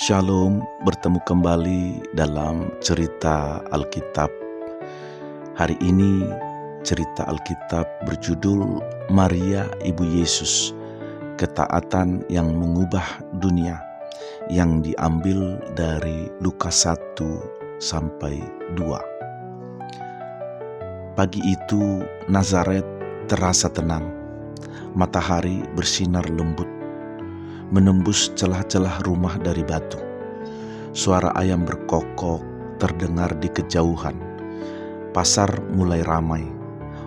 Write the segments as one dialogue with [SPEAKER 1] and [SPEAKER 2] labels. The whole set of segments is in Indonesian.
[SPEAKER 1] Shalom, bertemu kembali dalam cerita Alkitab. Hari ini cerita Alkitab berjudul Maria Ibu Yesus, ketaatan yang mengubah dunia, yang diambil dari Lukas 1 sampai 2. Pagi itu Nazaret terasa tenang, matahari bersinar lembut, menembus celah-celah rumah dari batu. Suara ayam berkokok terdengar di kejauhan. Pasar mulai ramai.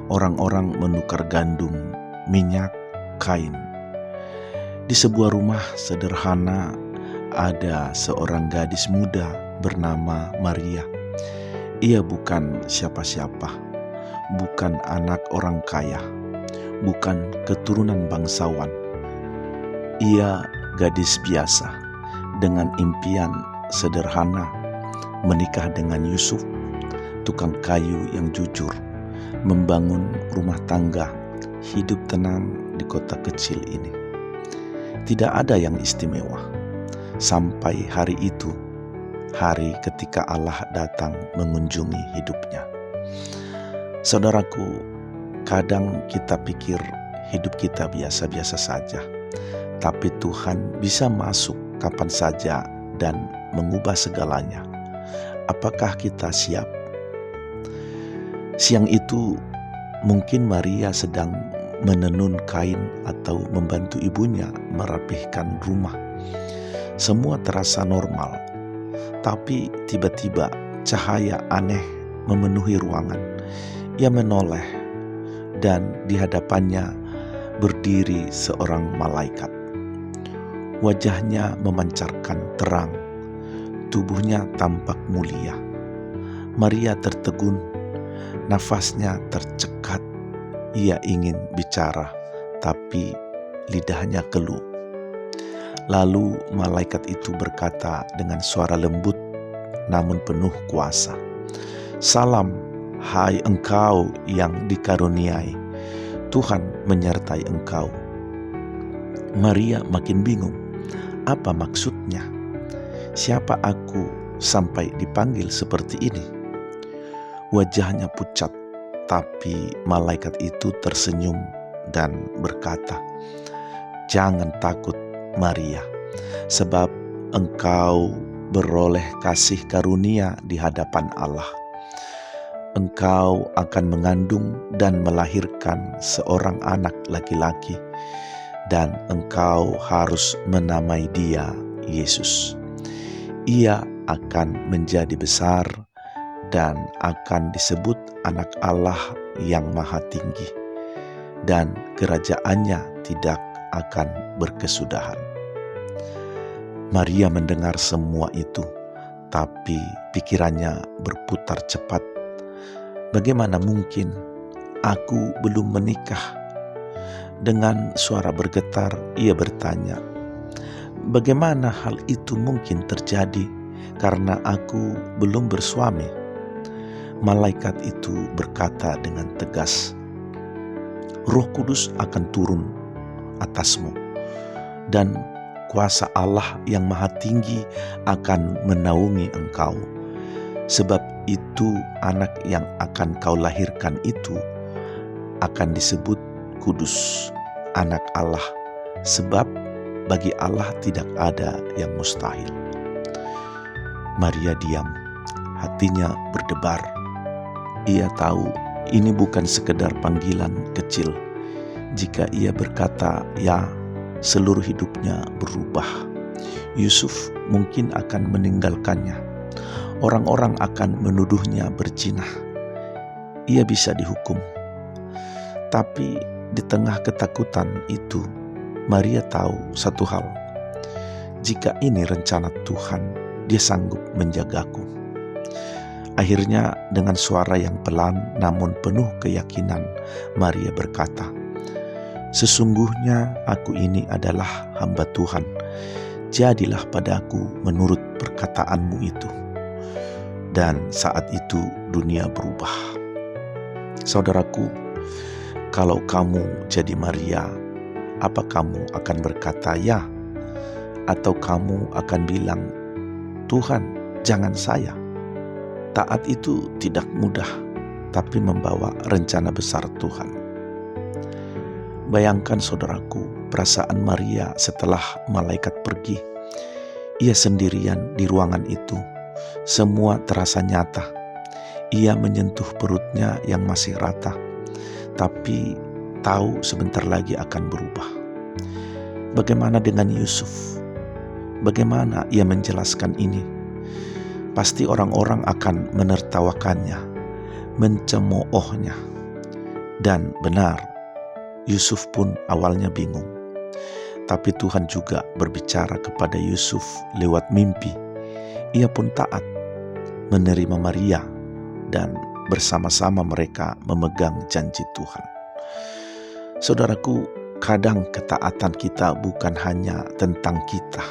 [SPEAKER 1] Orang-orang menukar gandum, minyak, kain. Di sebuah rumah sederhana ada seorang gadis muda bernama Maria. Ia bukan siapa-siapa, bukan anak orang kaya, bukan keturunan bangsawan. Ia gadis biasa dengan impian sederhana, menikah dengan Yusuf, tukang kayu yang jujur, membangun rumah tangga, hidup tenang di kota kecil ini. Tidak ada yang istimewa sampai hari itu, hari ketika Allah datang mengunjungi hidupnya. Saudaraku, kadang kita pikir hidup kita biasa-biasa saja. Tapi Tuhan bisa masuk kapan saja dan mengubah segalanya. Apakah kita siap? Siang itu mungkin Maria sedang menenun kain atau membantu ibunya merapihkan rumah. Semua terasa normal, tapi tiba-tiba cahaya aneh memenuhi ruangan. Ia menoleh dan di hadapannya berdiri seorang malaikat. Wajahnya memancarkan terang, tubuhnya tampak mulia. Maria tertegun, nafasnya tercekat. Ia ingin bicara, tapi lidahnya keluh. Lalu malaikat itu berkata dengan suara lembut namun penuh kuasa, "Salam, hai engkau yang dikaruniai, Tuhan menyertai engkau." Maria makin bingung. Apa maksudnya? Siapa aku sampai dipanggil seperti ini? Wajahnya pucat, tapi malaikat itu tersenyum dan berkata, "Jangan takut, Maria, sebab engkau beroleh kasih karunia di hadapan Allah. Engkau akan mengandung dan melahirkan seorang anak laki-laki, dan engkau harus menamai dia Yesus. Ia akan menjadi besar dan akan disebut Anak Allah yang Maha Tinggi, dan kerajaannya tidak akan berkesudahan." Maria mendengar semua itu, tapi pikirannya berputar cepat. Bagaimana mungkin? Aku belum menikah. Dengan suara bergetar, ia bertanya, "Bagaimana hal itu mungkin terjadi karena aku belum bersuami?" Malaikat itu berkata dengan tegas, "Roh Kudus akan turun atasmu, dan kuasa Allah yang Maha Tinggi akan menaungi engkau. Sebab itu anak yang akan kau lahirkan itu akan disebut Kudus, Anak Allah, sebab bagi Allah tidak ada yang mustahil." Maria diam, hatinya berdebar. Ia tahu ini bukan sekedar panggilan kecil. Jika ia berkata ya, seluruh hidupnya berubah. Yusuf mungkin akan meninggalkannya. Orang-orang akan menuduhnya berzina. Ia bisa dihukum. Tapi di tengah ketakutan itu, Maria tahu satu hal. Jika ini rencana Tuhan, Dia sanggup menjagaku. Akhirnya dengan suara yang pelan namun penuh keyakinan, Maria berkata, "Sesungguhnya aku ini adalah hamba Tuhan. Jadilah padaku menurut perkataanmu itu." Dan saat itu dunia berubah. Saudaraku, kalau kamu jadi Maria, apa kamu akan berkata ya? Atau kamu akan bilang Tuhan, jangan saya. Taat itu tidak mudah, tapi membawa rencana besar Tuhan. Bayangkan saudaraku, perasaan Maria setelah malaikat pergi. Ia sendirian di ruangan itu. Semua terasa nyata. Ia menyentuh perutnya yang masih rata, tapi tahu sebentar lagi akan berubah. Bagaimana dengan Yusuf? Bagaimana ia menjelaskan ini? Pasti orang-orang akan menertawakannya, mencemoohnya. Dan benar, Yusuf pun awalnya bingung. Tapi Tuhan juga berbicara kepada Yusuf lewat mimpi. Ia pun taat, menerima Maria, dan bersama-sama mereka memegang janji Tuhan. Saudaraku, kadang ketaatan kita bukan hanya tentang kita,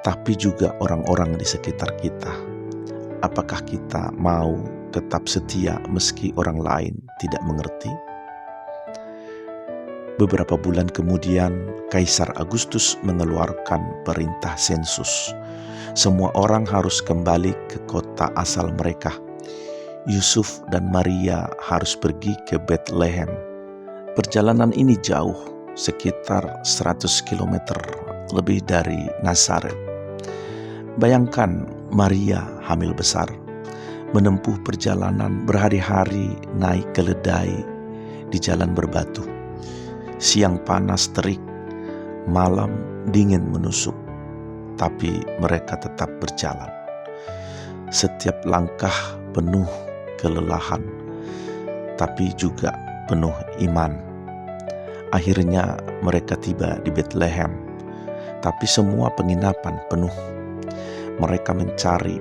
[SPEAKER 1] tapi juga orang-orang di sekitar kita. Apakah kita mau tetap setia meski orang lain tidak mengerti? Beberapa bulan kemudian, Kaisar Agustus mengeluarkan perintah sensus. Semua orang harus kembali ke kota asal mereka. Yusuf dan Maria harus pergi ke Bethlehem. Perjalanan ini jauh, sekitar 100 km lebih dari Nazaret. Bayangkan Maria hamil besar, menempuh perjalanan berhari-hari naik keledai di jalan berbatu. Siang panas terik, malam dingin menusuk, tapi mereka tetap berjalan. Setiap langkah penuh kelelahan, tapi juga penuh iman. Akhirnya mereka tiba di Bethlehem, tapi semua penginapan penuh. Mereka mencari,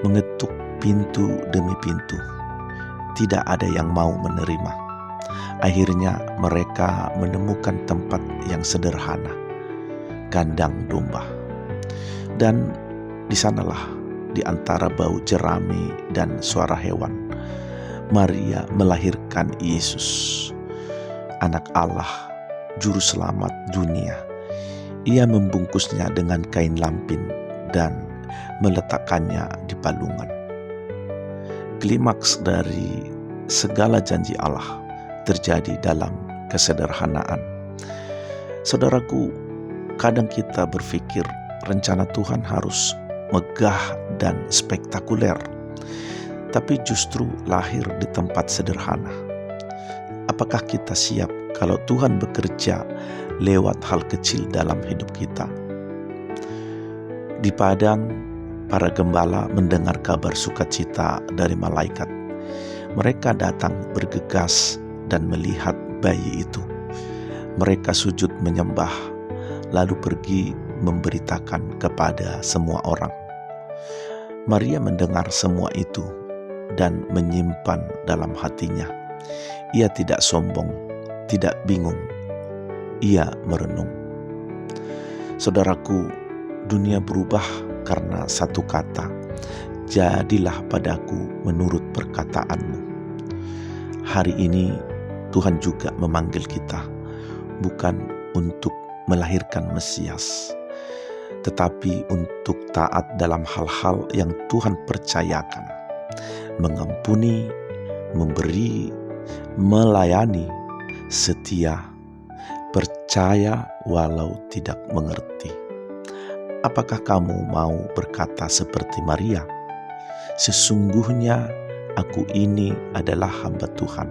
[SPEAKER 1] mengetuk pintu demi pintu. Tidak ada yang mau menerima. Akhirnya mereka menemukan tempat yang sederhana, kandang domba. Dan di sanalah, di antara bau jerami dan suara hewan, Maria melahirkan Yesus, anak Allah, juru selamat dunia. Ia membungkusnya dengan kain lampin dan meletakkannya di palungan. Klimaks dari segala janji Allah terjadi dalam kesederhanaan. Saudaraku, kadang kita berpikir rencana Tuhan harus megah dan spektakuler, tapi justru lahir di tempat sederhana. Apakah kita siap kalau Tuhan bekerja lewat hal kecil dalam hidup kita? Di padang, para gembala mendengar kabar sukacita dari malaikat. Mereka datang bergegas dan melihat bayi itu. Mereka sujud menyembah, lalu pergi memberitakan kepada semua orang. Maria mendengar semua itu dan menyimpan dalam hatinya. Ia tidak sombong, tidak bingung. Ia merenung. Saudaraku, dunia berubah karena satu kata, jadilah padaku menurut perkataanmu. Hari ini Tuhan juga memanggil kita, bukan untuk melahirkan Mesias, tetapi untuk taat dalam hal-hal yang Tuhan percayakan. Mengampuni, memberi, melayani, setia, percaya walau tidak mengerti. Apakah kamu mau berkata seperti Maria? Sesungguhnya aku ini adalah hamba Tuhan.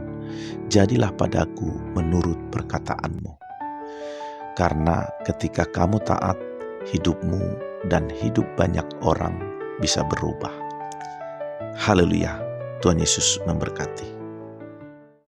[SPEAKER 1] Jadilah padaku menurut perkataanmu. Karena ketika kamu taat, hidupmu dan hidup banyak orang bisa berubah. Haleluya, Tuhan Yesus memberkati.